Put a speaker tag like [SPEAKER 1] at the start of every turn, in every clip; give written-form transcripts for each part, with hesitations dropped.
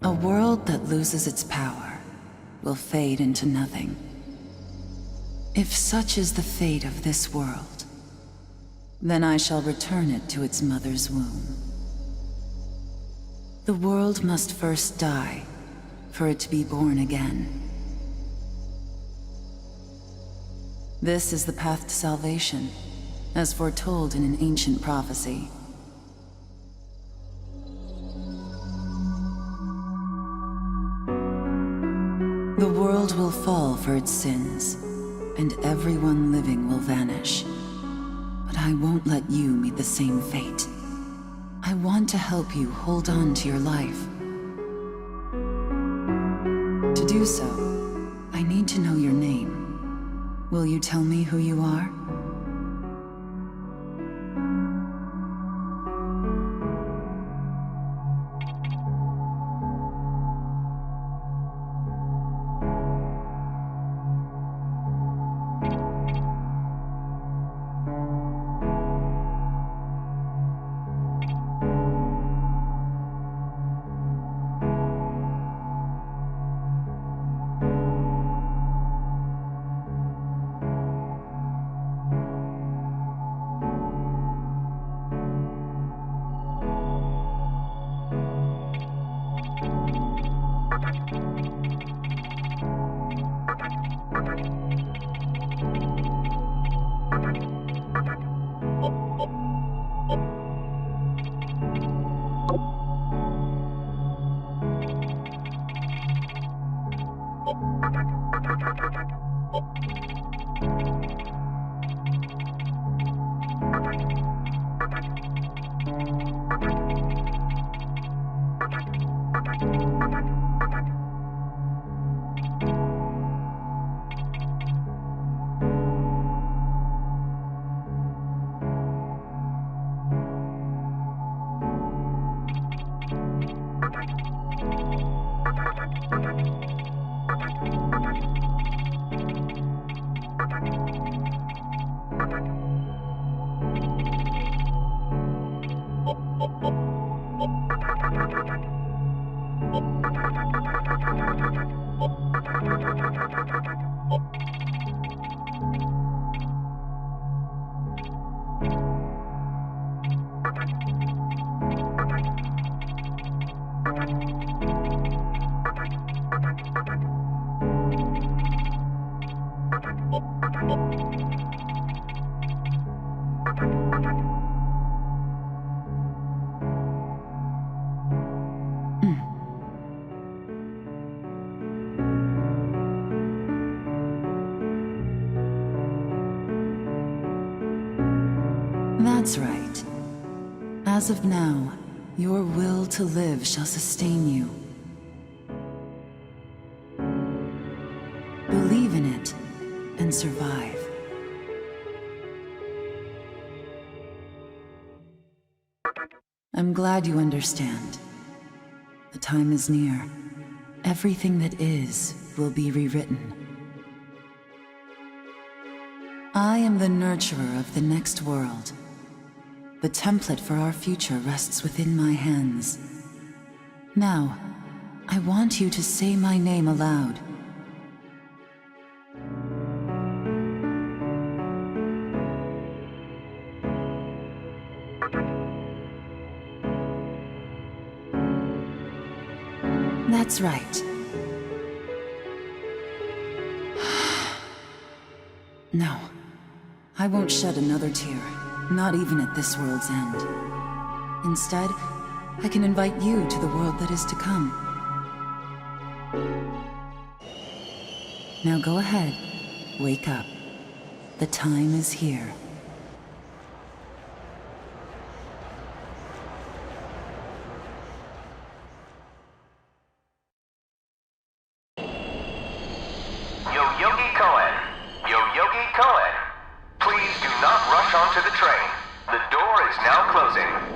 [SPEAKER 1] A world that loses its power will fade into nothing. If such is the fate of this world, then I shall return it to its mother's womb. The world must first die for it to be born again. This is the path to salvation, as foretold in an ancient prophecy. The world will fall for its sins, and everyone living will vanish. But I won't let you meet the same fate. I want to help you hold on to your life. To do so, I need to know your name. Will you tell me who you are? That's right. As of now, your will to live shall sustain you. Believe in it, and survive. I'm glad you understand. The time is near. Everything that is will be rewritten. I am the nurturer of the next world. The template for our future rests within my hands. Now, I want you to say my name aloud. That's right. No, I won't shed another tear, not even at this world's end. Instead, I can invite you to the world that is to come. Now go ahead, wake up. The time is here.
[SPEAKER 2] not rush onto the train. The door is now closing.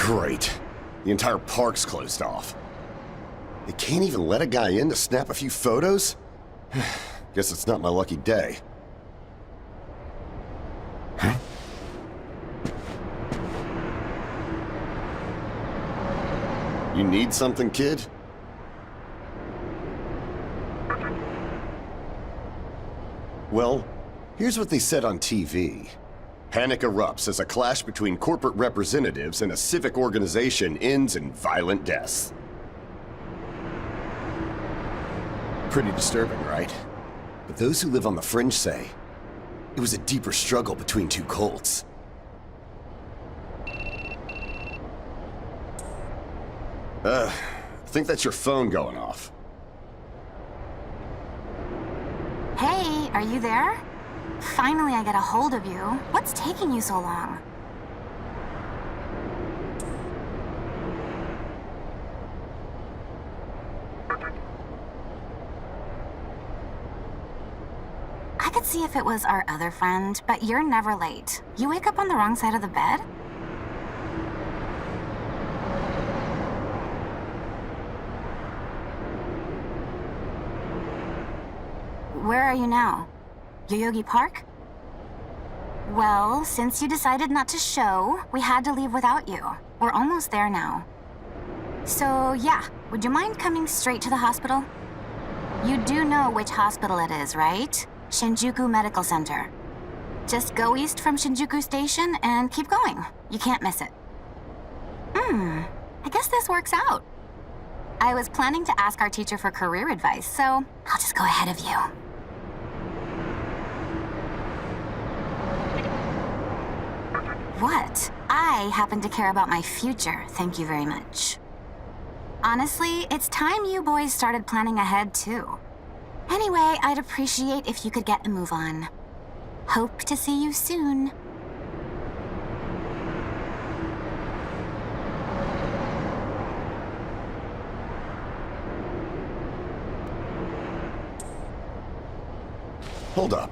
[SPEAKER 3] Great. The entire park's closed off. They can't even let a guy in to snap a few photos? Guess it's not my lucky day. Huh? You need something, kid? Well, here's what they said on TV. Panic erupts as a clash between corporate representatives and a civic organization ends in violent deaths. Pretty disturbing, right? But those who live on the fringe say it was a deeper struggle between two cults. I think that's your phone going off.
[SPEAKER 4] Hey, are you there? Finally, I get a hold of you. What's taking you so long? I could see if it was our other friend, but you're never late. You wake up on the wrong side of the bed? Where are you now? Yoyogi Park? Well, since you decided not to show, we had to leave without you. We're almost there now. So, yeah, would you mind coming straight to the hospital? You do know which hospital it is, right? Shinjuku Medical Center. Just go east from Shinjuku Station and keep going. You can't miss it. I guess this works out. I was planning to ask our teacher for career advice, so I'll just go ahead of you. What? I happen to care about my future, thank you very much. Honestly, it's time you boys started planning ahead, too. Anyway, I'd appreciate if you could get a move on. Hope to see you soon.
[SPEAKER 3] Hold up.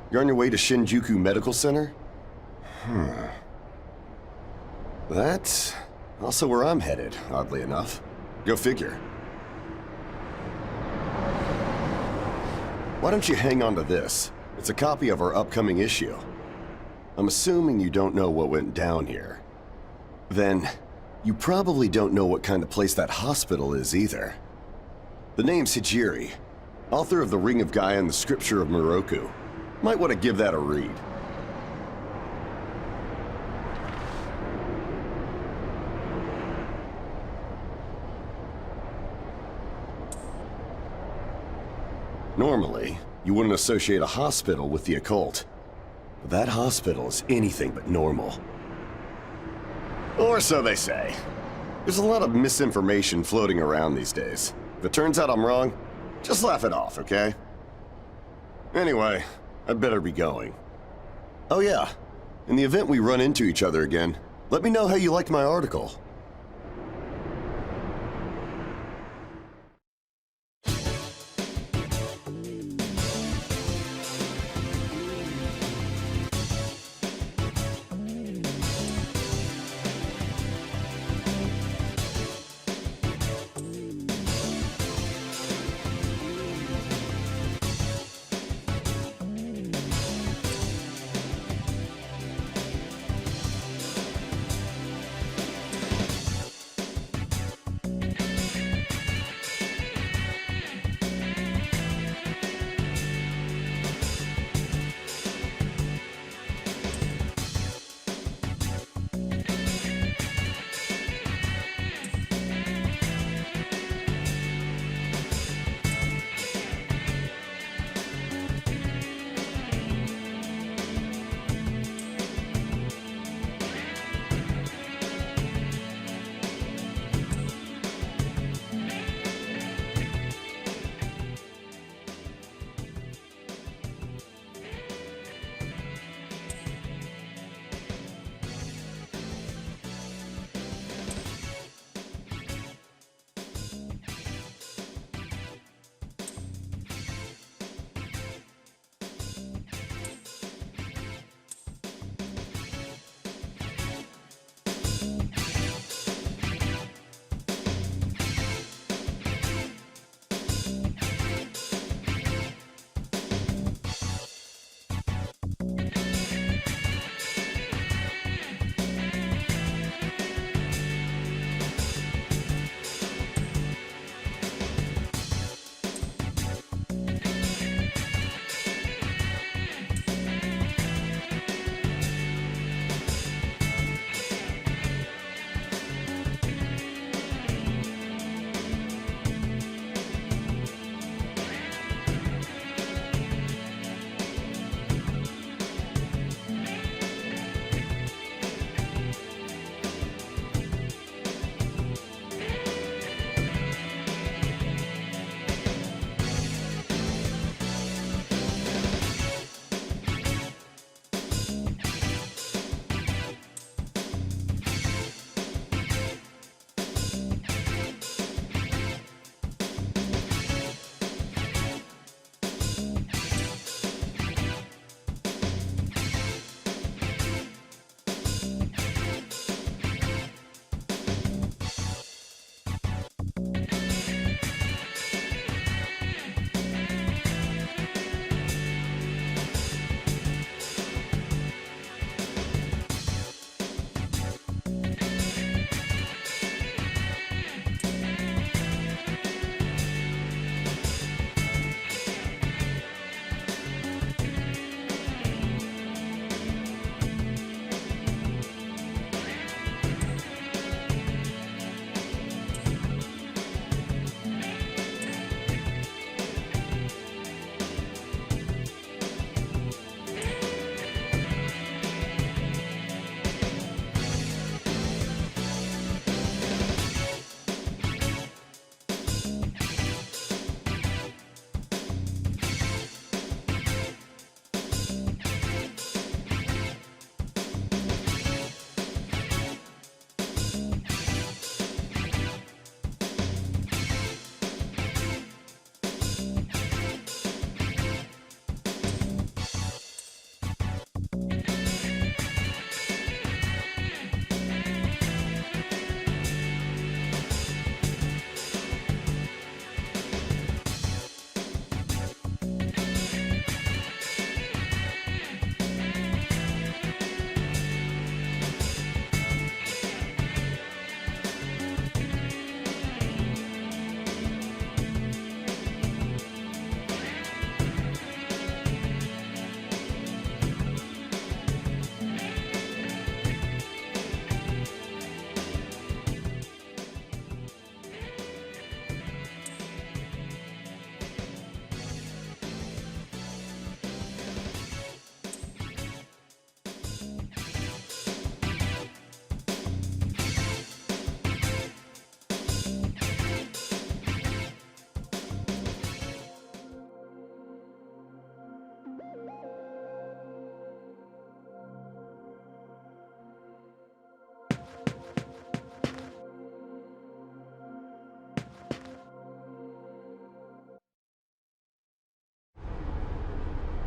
[SPEAKER 3] You're on your way to Shinjuku Medical Center? That's also where I'm headed, oddly enough. Go figure. Why don't you hang on to this? It's a copy of our upcoming issue. I'm assuming you don't know what went down here. Then, you probably don't know what kind of place that hospital is either. The name's Hijiri, author of The Ring of Gaia and the Scripture of Moroku. Might want to give that a read. Normally, you wouldn't associate a hospital with the occult. But that hospital is anything but normal. Or so they say. There's a lot of misinformation floating around these days. If it turns out I'm wrong, just laugh it off, okay? Anyway, I'd better be going. Oh yeah, in the event we run into each other again, let me know how you liked my article.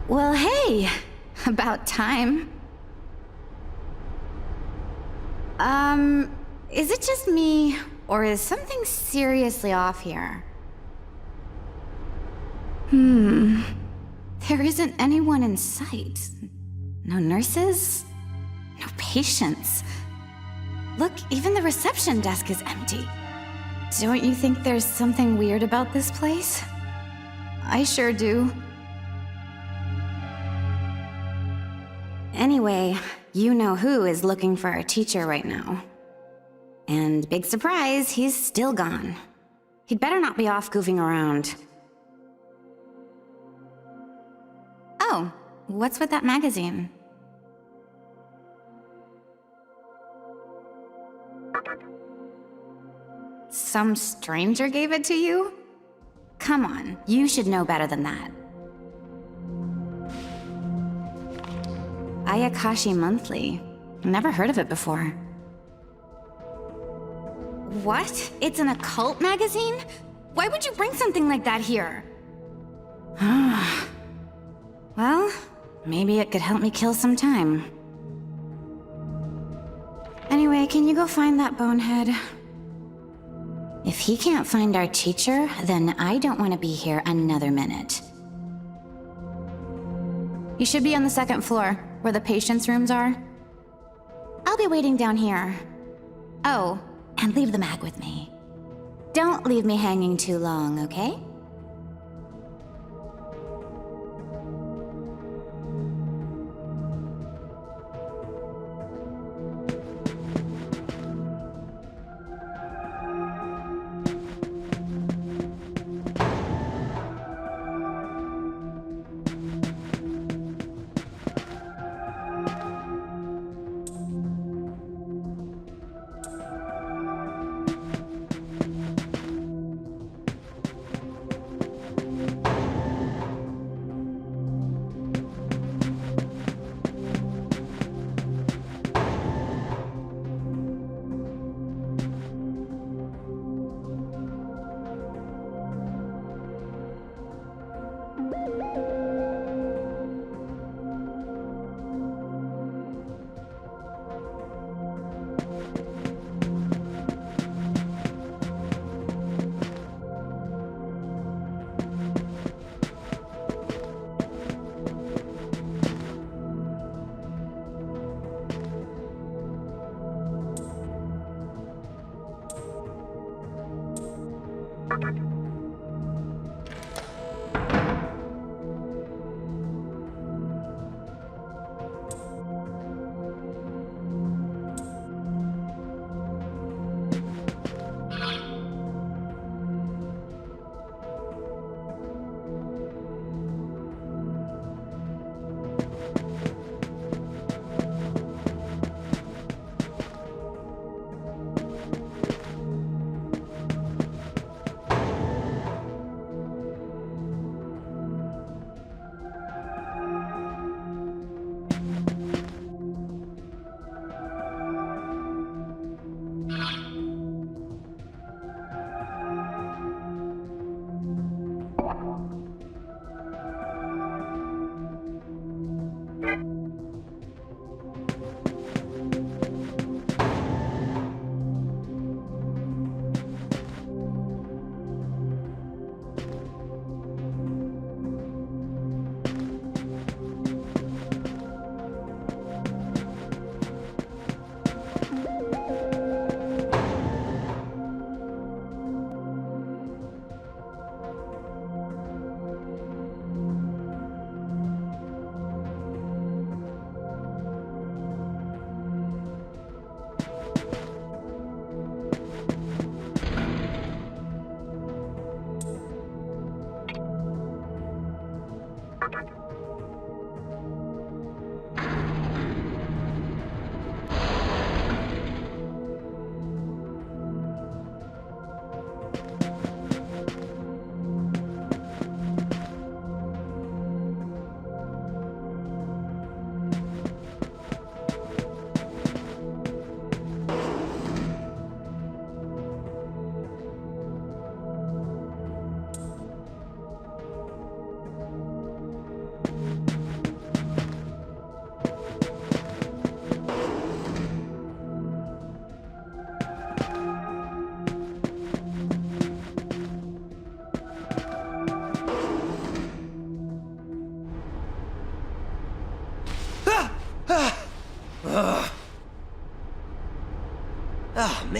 [SPEAKER 5] Well, hey, about time. Is it just me, or is something seriously off here? There isn't anyone in sight. No nurses, no patients. Look, even the reception desk is empty. Don't you think there's something weird about this place? I sure do. Anyway, you know who is looking for our teacher right now. And big surprise, he's still gone. He'd better not be off goofing around. Oh, what's with that magazine? Some stranger gave it to you? Come on, you should know better than that. Ayakashi Monthly. Never heard of it before. What? It's an occult magazine? Why would you bring something like that here? Well, maybe it could help me kill some time. Anyway, can you go find that bonehead? If he can't find our teacher, then I don't want to be here another minute. You should be on the second floor, where the patients' rooms are. I'll be waiting down here. Oh, and leave the mag with me. Don't leave me hanging too long, okay?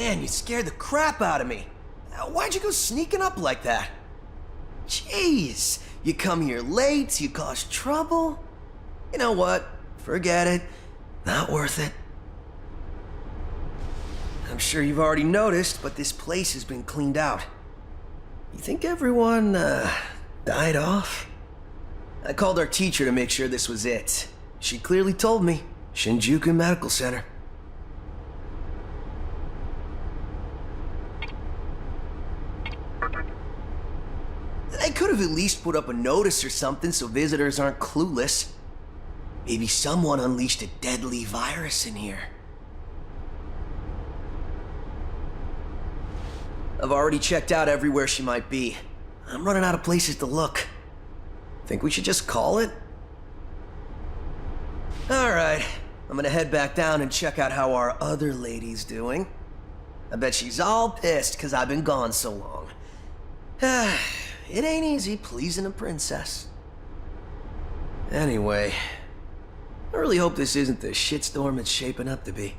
[SPEAKER 6] Man, you scared the crap out of me. Why'd you go sneaking up like that? Jeez, you come here late, you cause trouble. You know what? Forget it. Not worth it. I'm sure you've already noticed, but this place has been cleaned out. You think everyone, died off? I called our teacher to make sure this was it. She clearly told me. Shinjuku Medical Center. They could have at least put up a notice or something so visitors aren't clueless. Maybe someone unleashed a deadly virus in here. I've already checked out everywhere she might be. I'm running out of places to look. Think we should just call it? Alright, I'm gonna head back down and check out how our other lady's doing. I bet she's all pissed because I've been gone so long. It ain't easy pleasing a princess. Anyway, I really hope this isn't the shitstorm it's shaping up to be.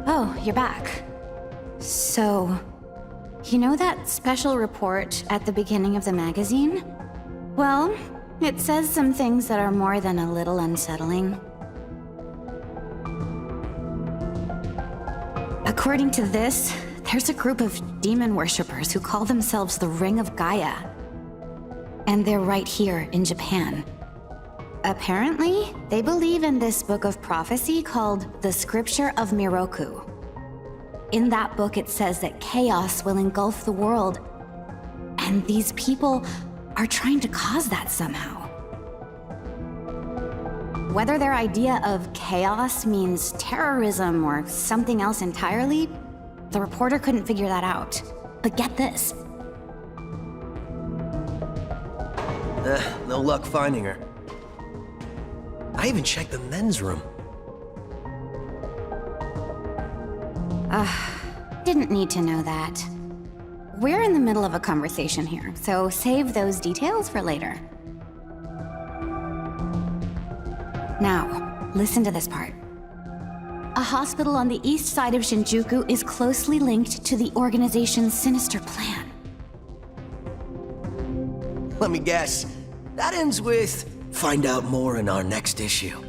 [SPEAKER 5] Oh, you're back. So, you know that special report at the beginning of the magazine? Well, it says some things that are more than a little unsettling. According to this, there's a group of demon worshippers who call themselves the Ring of Gaia. And they're right here in Japan. Apparently, they believe in this book of prophecy called the Scripture of Miroku. In that book, it says that chaos will engulf the world, and these people are trying to cause that somehow. Whether their idea of chaos means terrorism or something else entirely, the reporter couldn't figure that out. But get this.
[SPEAKER 6] No luck finding her. I even checked the men's room.
[SPEAKER 5] Didn't need to know that. We're in the middle of a conversation here, so save those details for later. Now, listen to this part. A hospital on the east side of Shinjuku is closely linked to the organization's sinister plan.
[SPEAKER 6] Let me guess. That ends with, find out more in our next issue.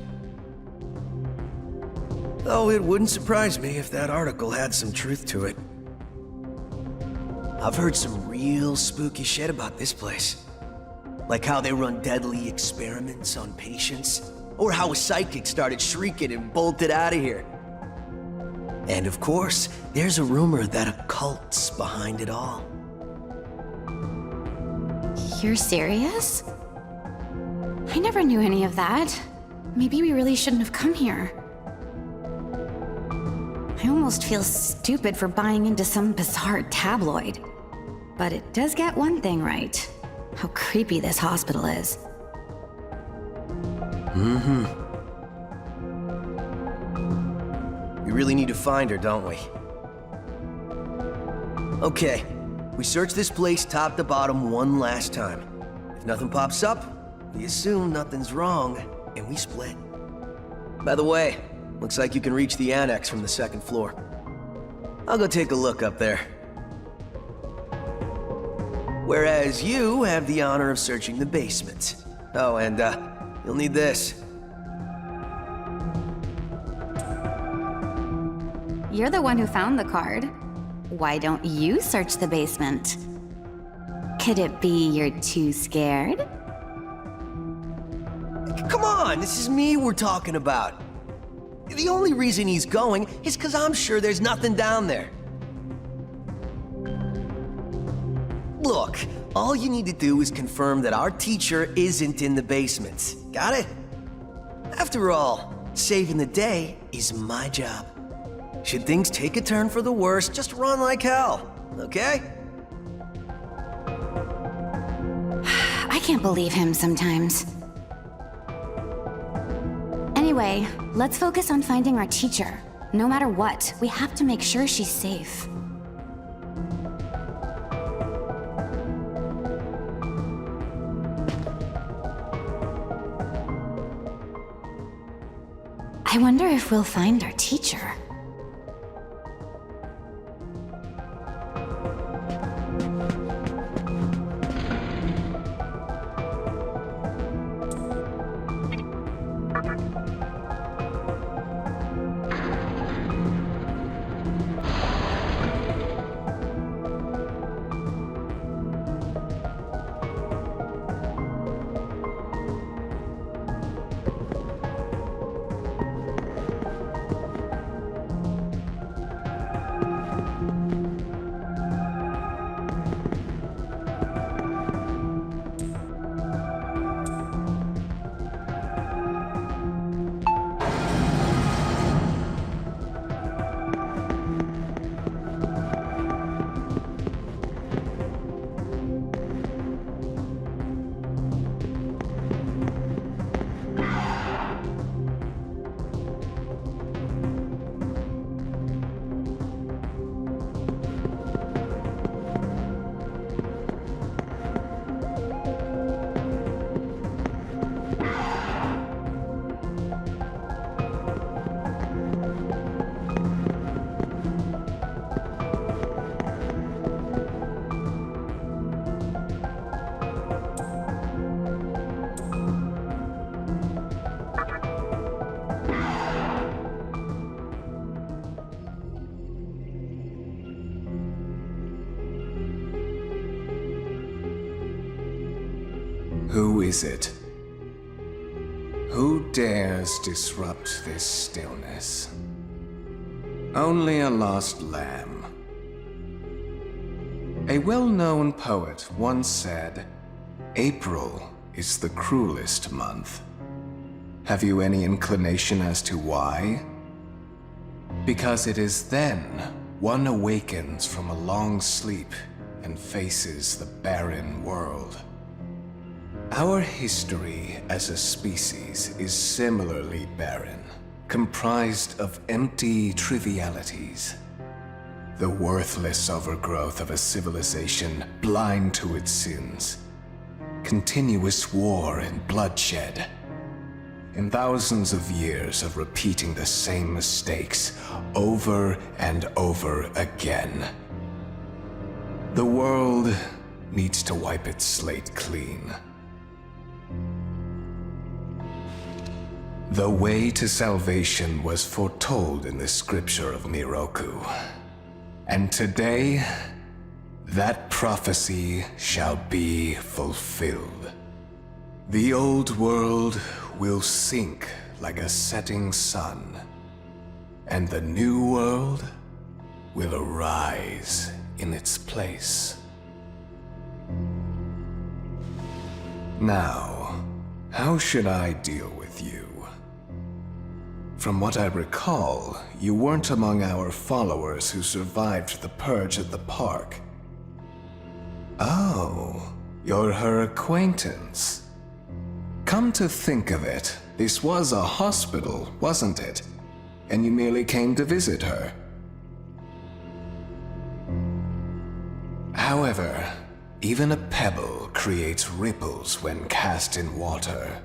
[SPEAKER 6] Though it wouldn't surprise me if that article had some truth to it. I've heard some real spooky shit about this place. Like how they run deadly experiments on patients, or how a psychic started shrieking and bolted out of here. And of course, there's a rumor that a cult's behind it all.
[SPEAKER 5] You're serious? I never knew any of that. Maybe we really shouldn't have come here. I almost feel stupid for buying into some bizarre tabloid. But it does get one thing right. How creepy this hospital is.
[SPEAKER 6] We really need to find her, don't we? Okay, we search this place top to bottom one last time. If nothing pops up, we assume nothing's wrong, and we split. By the way, looks like you can reach the annex from the second floor. I'll go take a look up there. Whereas you have the honor of searching the basement. Oh, and you'll need this.
[SPEAKER 5] You're the one who found the card. Why don't you search the basement? Could it be you're too scared?
[SPEAKER 6] Come on, this is me we're talking about. The only reason he's going is because I'm sure there's nothing down there. Look, all you need to do is confirm that our teacher isn't in the basement. Got it? After all, saving the day is my job. Should things take a turn for the worse, just run like hell, okay?
[SPEAKER 5] I can't believe him sometimes. Anyway, let's focus on finding our teacher. No matter what, we have to make sure she's safe. I wonder if we'll find our teacher.
[SPEAKER 7] Who is it? Who dares disrupt this stillness? Only a lost lamb. A well-known poet once said, "April is the cruelest month." Have you any inclination as to why? Because it is then one awakens from a long sleep and faces the barren world. Our history as a species is similarly barren, comprised of empty trivialities. The worthless overgrowth of a civilization blind to its sins. Continuous war and bloodshed. In thousands of years of repeating the same mistakes over and over again. The world needs to wipe its slate clean. The way to salvation was foretold in the scripture of Miroku. And today, that prophecy shall be fulfilled. The old world will sink like a setting sun, and the new world will arise in its place. Now, how should I deal with you? From what I recall, you weren't among our followers who survived the purge at the park. Oh, you're her acquaintance. Come to think of it, this was a hospital, wasn't it? And you merely came to visit her. However, even a pebble creates ripples when cast in water.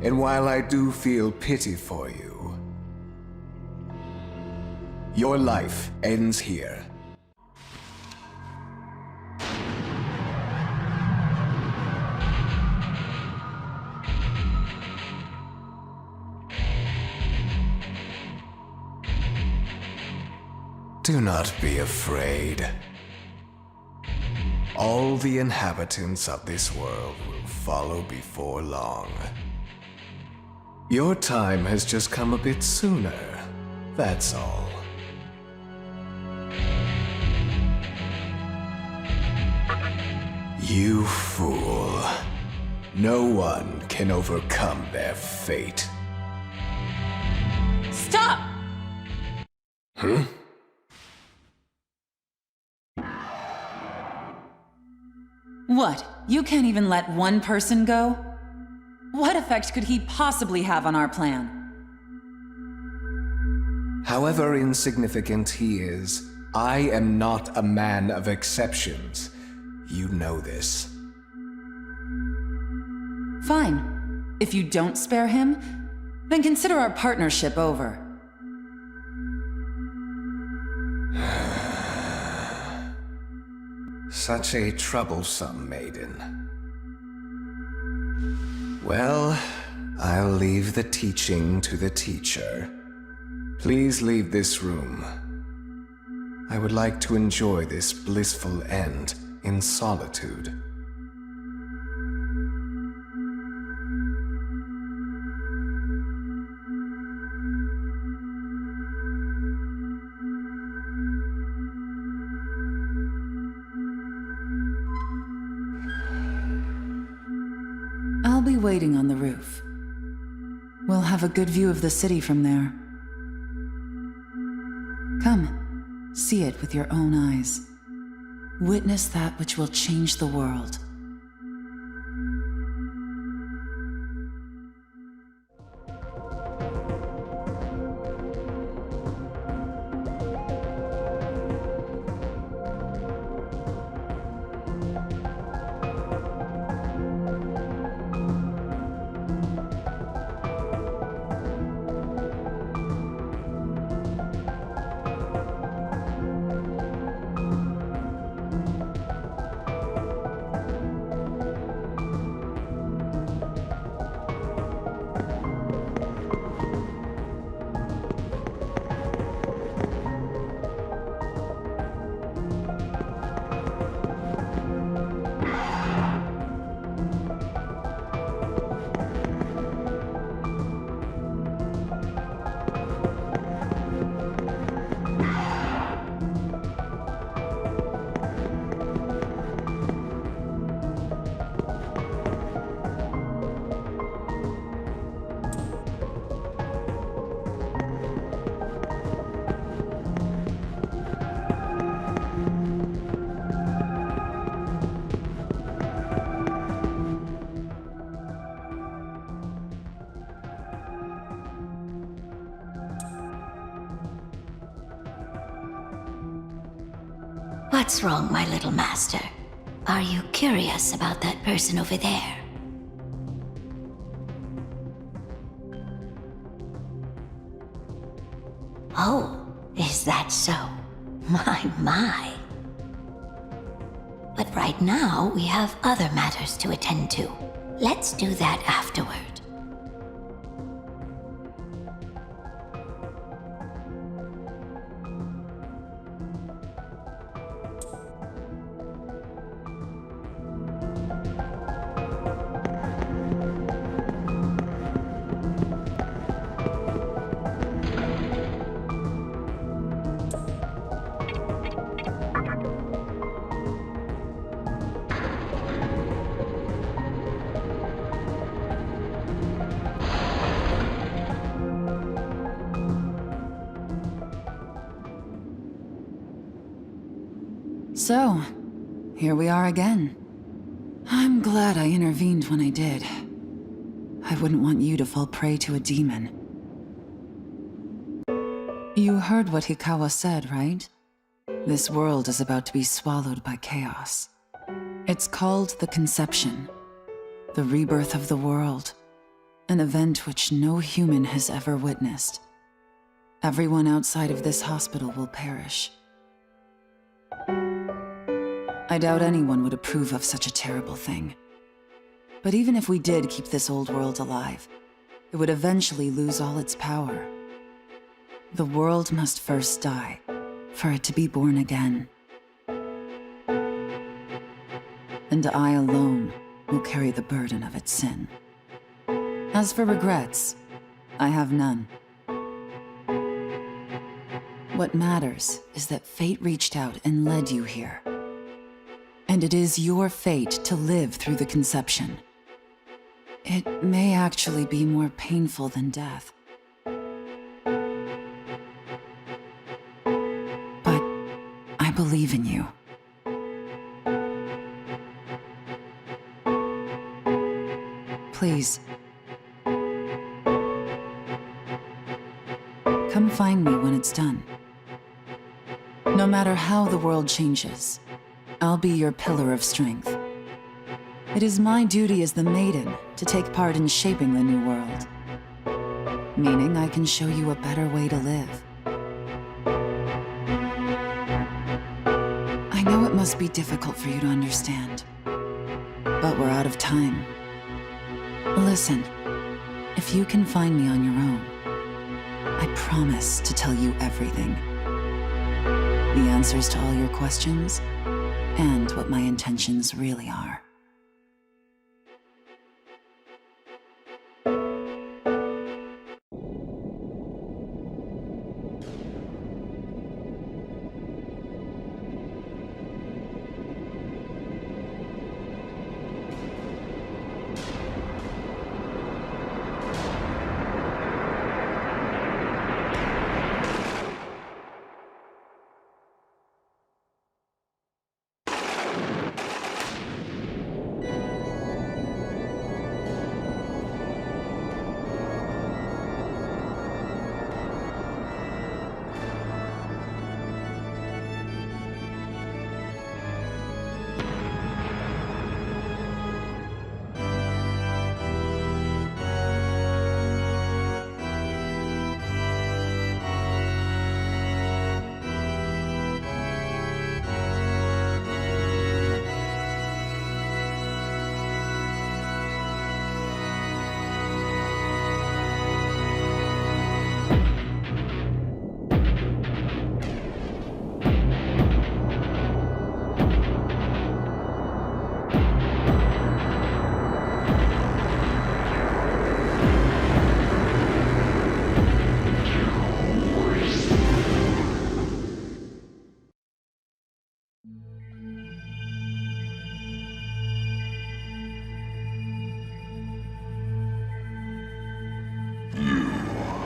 [SPEAKER 7] And while I do feel pity for you, your life ends here. Do not be afraid. All the inhabitants of this world will follow before long. Your time has just come a bit sooner, that's all. You fool. No one can overcome their fate.
[SPEAKER 1] Stop!
[SPEAKER 7] Huh?
[SPEAKER 1] What? You can't even let one person go? What effect could he possibly have on our plan?
[SPEAKER 7] However insignificant he is, I am not a man of exceptions. You know this.
[SPEAKER 1] Fine. If you don't spare him, then consider our partnership over.
[SPEAKER 7] Such a troublesome maiden. Well, I'll leave the teaching to the teacher. Please leave this room. I would like to enjoy this blissful end in solitude.
[SPEAKER 1] I'll be waiting on the roof. We'll have a good view of the city from there. Come, see it with your own eyes. Witness that which will change the world.
[SPEAKER 8] What's wrong, my little master? Are you curious about that person over there? Oh, is that so? My. But right now, we have other matters to attend to. Let's do that afterward.
[SPEAKER 1] So, here we are again. I'm glad I intervened when I did. I wouldn't want you to fall prey to a demon. You heard what Hikawa said, right? This world is about to be swallowed by chaos. It's called the Conception, the rebirth of the world. An event which no human has ever witnessed. Everyone outside of this hospital will perish. I doubt anyone would approve of such a terrible thing. But even if we did keep this old world alive, it would eventually lose all its power. The world must first die, for it to be born again. And I alone will carry the burden of its sin. As for regrets, I have none. What matters is that fate reached out and led you here. And it is your fate to live through the conception. It may actually be more painful than death. But I believe in you. Please. Come find me when it's done. No matter how the world changes, I'll be your pillar of strength. It is my duty as the Maiden to take part in shaping the new world. Meaning I can show you a better way to live. I know it must be difficult for you to understand, but we're out of time. Listen, if you can find me on your own, I promise to tell you everything. The answers to all your questions, and what my intentions really are.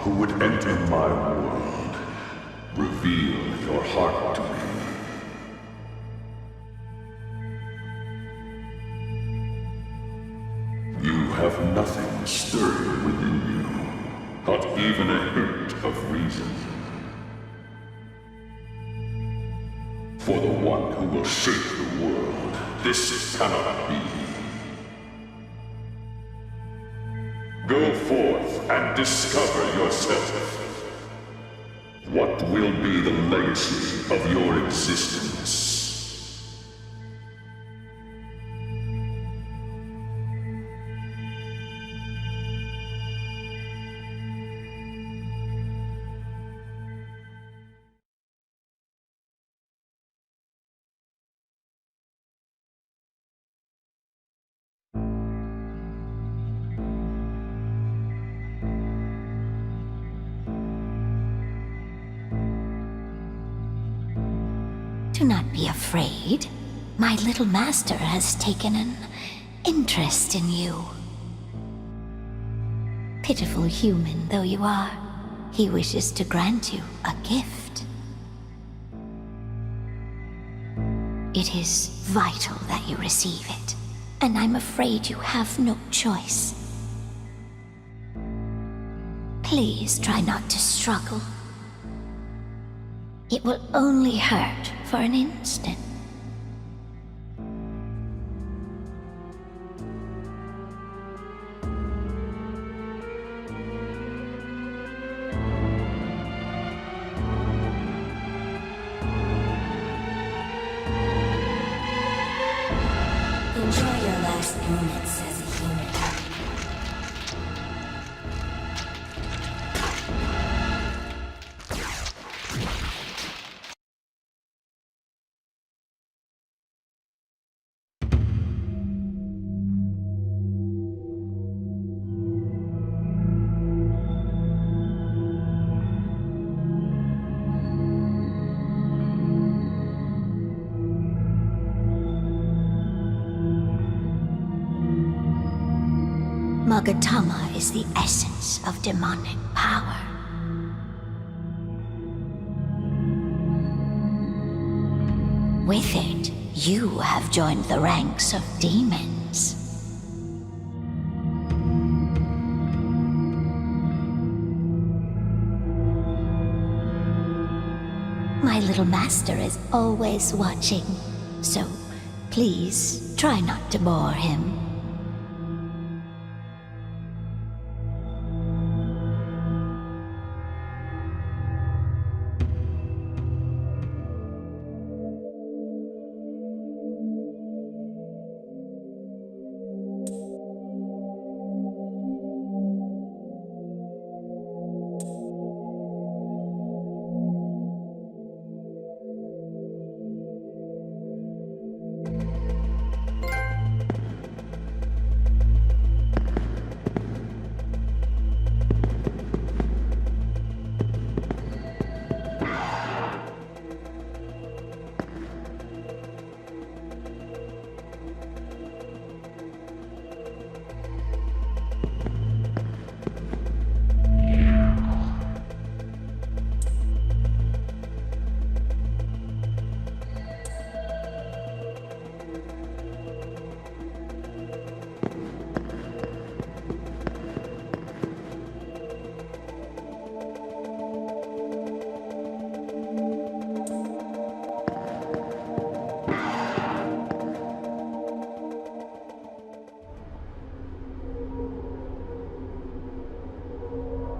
[SPEAKER 9] Who would enter my world, reveal your heart to me. You have nothing stirring within you, not even a hint of reason. For the one who will shape the world, this cannot be. Go forth and discover yourself. What will be the legacy of your existence?
[SPEAKER 8] Do not be afraid. My little master has taken an interest in you. Pitiful human though you are, he wishes to grant you a gift. It is vital that you receive it, and I'm afraid you have no choice. Please try not to struggle. It will only hurt for an instant. unit says a human. Magatama is the essence of demonic power. With it, you have joined the ranks of demons. My little master is always watching, so please try not to bore him.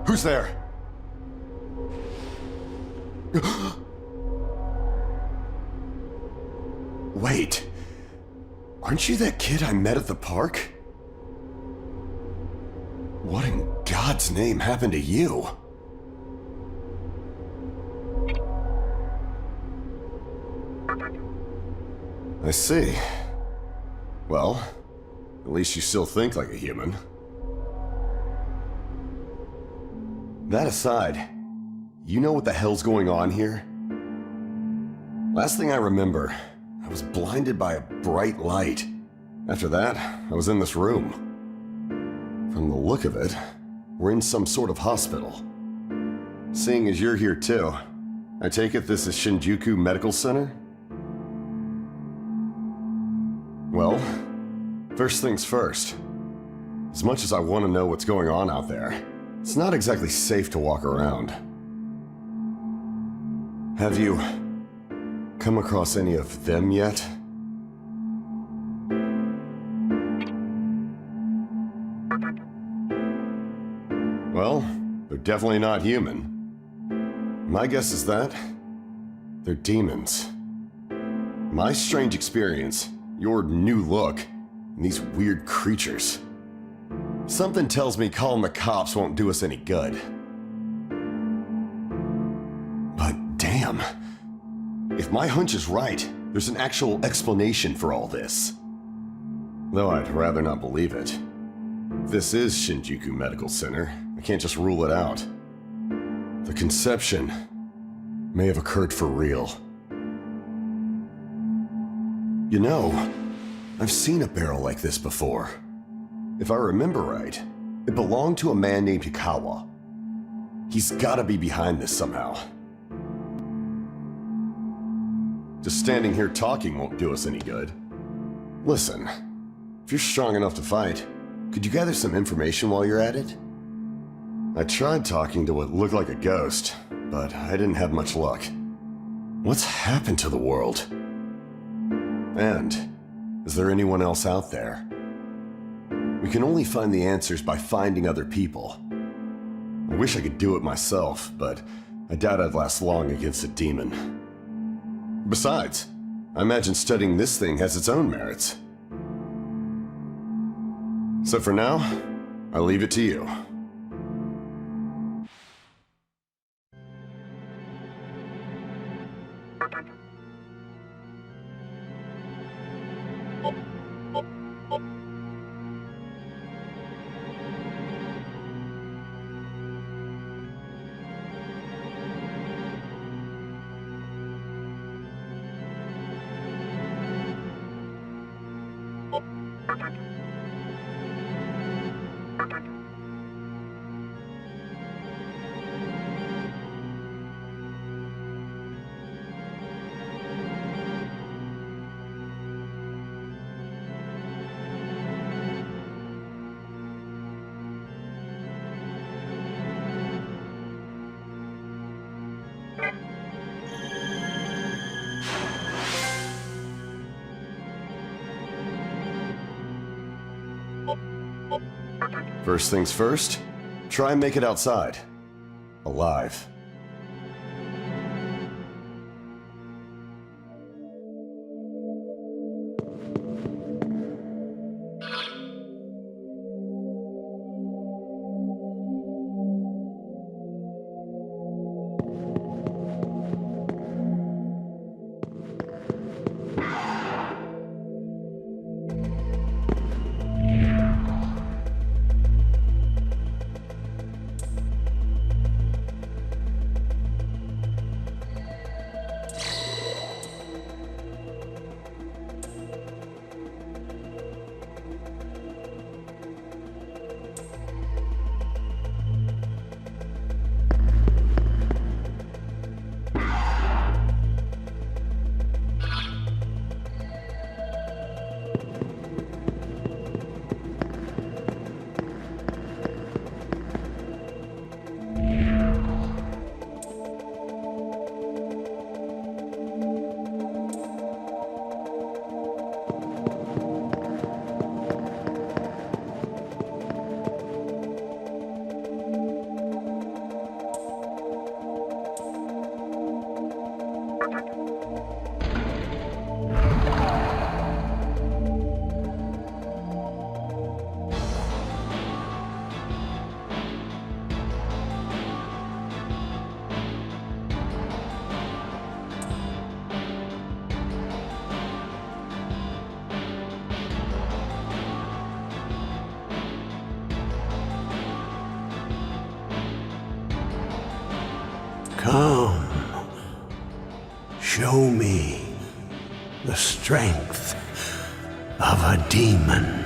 [SPEAKER 3] Who's there? Wait. Aren't you that kid I met at the park? What in God's name happened to you? I see. Well, at least you still think like a human. That aside, you know what the hell's going on here? Last thing I remember, I was blinded by a bright light. After that, I was in this room. From the look of it, we're in some sort of hospital. Seeing as you're here too, I take it this is Shinjuku Medical Center? Well, first things first. As much as I want to know what's going on out there, it's not exactly safe to walk around. Have you come across any of them yet? Well, they're definitely not human. My guess is that they're demons. My strange experience, your new look, and these weird creatures. Something tells me calling the cops won't do us any good. But damn, if my hunch is right, there's an actual explanation for all this. Though I'd rather not believe it. If this is Shinjuku Medical Center, I can't just rule it out. The conception may have occurred for real. You know, I've seen a barrel like this before. If I remember right, it belonged to a man named Hikawa. He's gotta be behind this somehow. Just standing here talking won't do us any good. Listen, if you're strong enough to fight, could you gather some information while you're at it? I tried talking to what looked like a ghost, but I didn't have much luck. What's happened to the world? And is there anyone else out there? We can only find the answers by finding other people. I wish I could do it myself, but I doubt I'd last long against a demon. Besides, I imagine studying this thing has its own merits. So for now, I'll leave it to you. First things first, try and make it outside. Alive.
[SPEAKER 10] Come, show me the strength of a demon.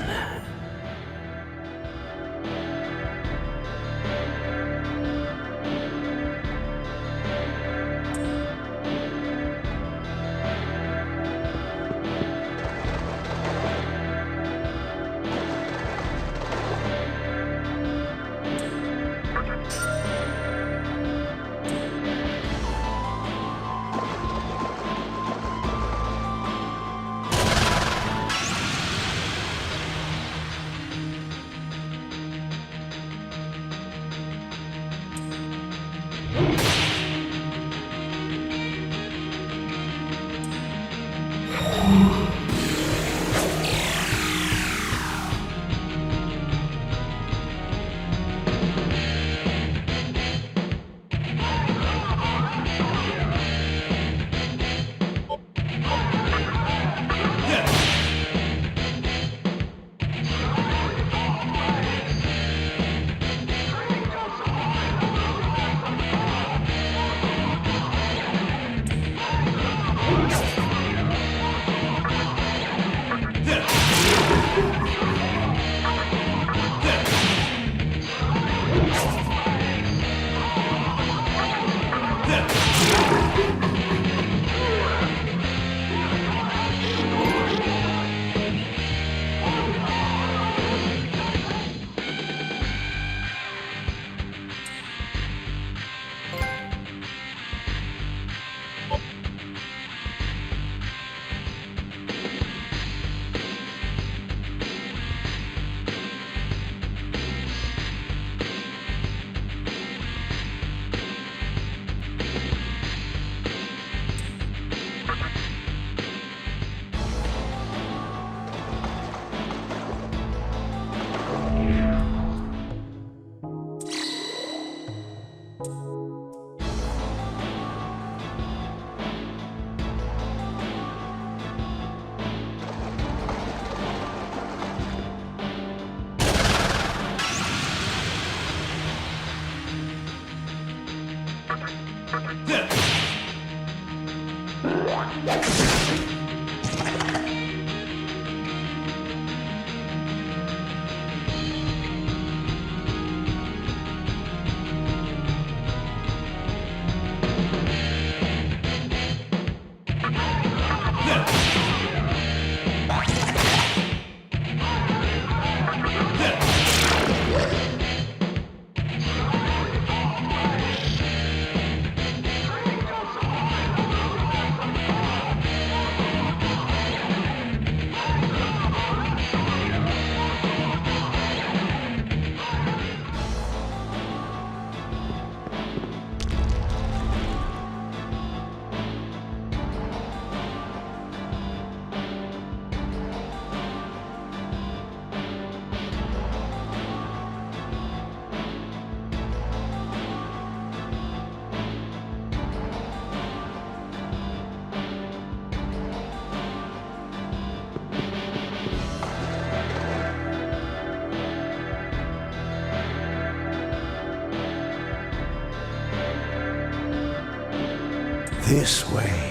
[SPEAKER 10] This way.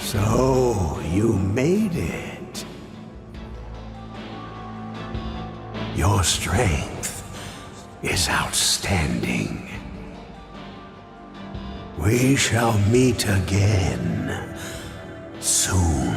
[SPEAKER 10] So, you made it. Your strength is outstanding. We shall meet again soon.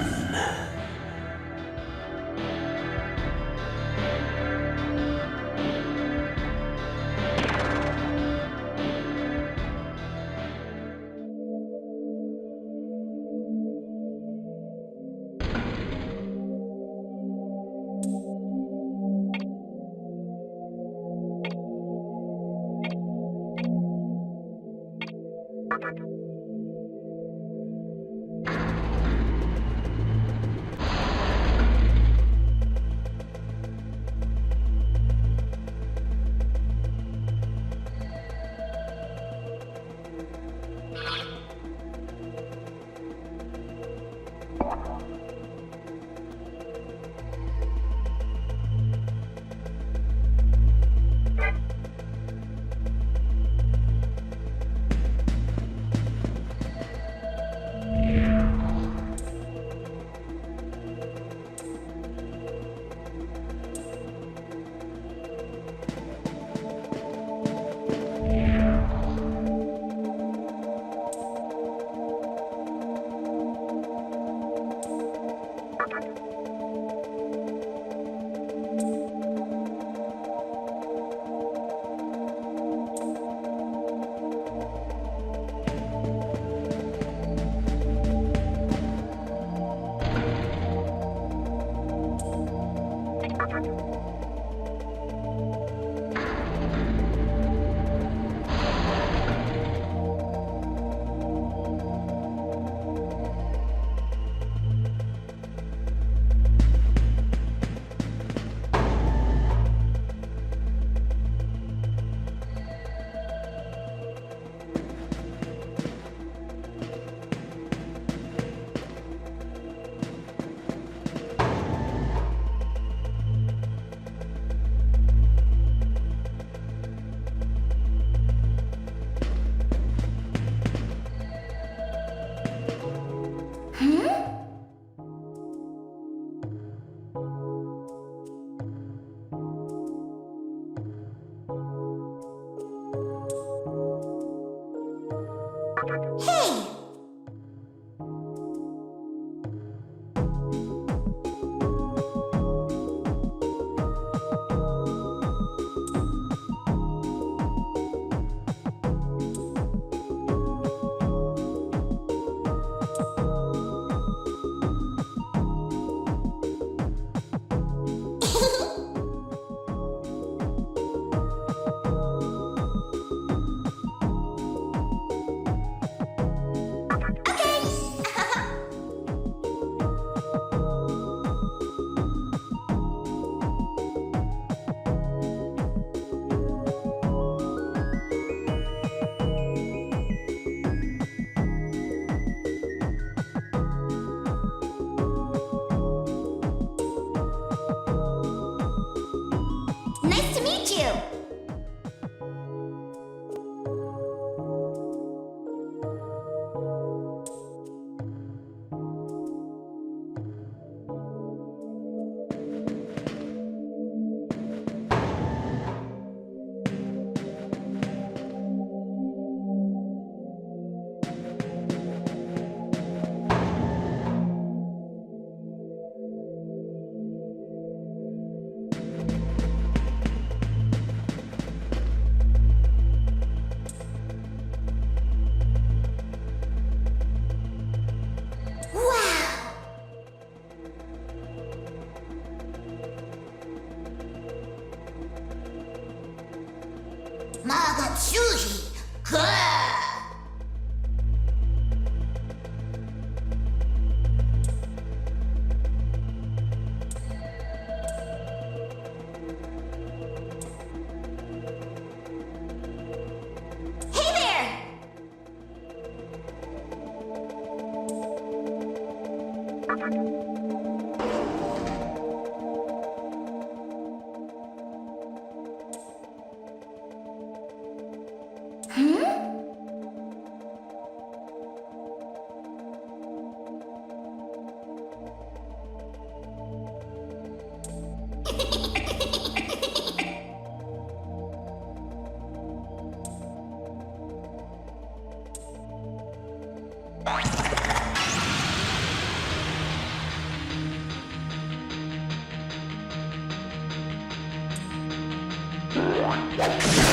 [SPEAKER 8] Nice to meet you! Magatsuhi! Hey there!
[SPEAKER 9] Huh?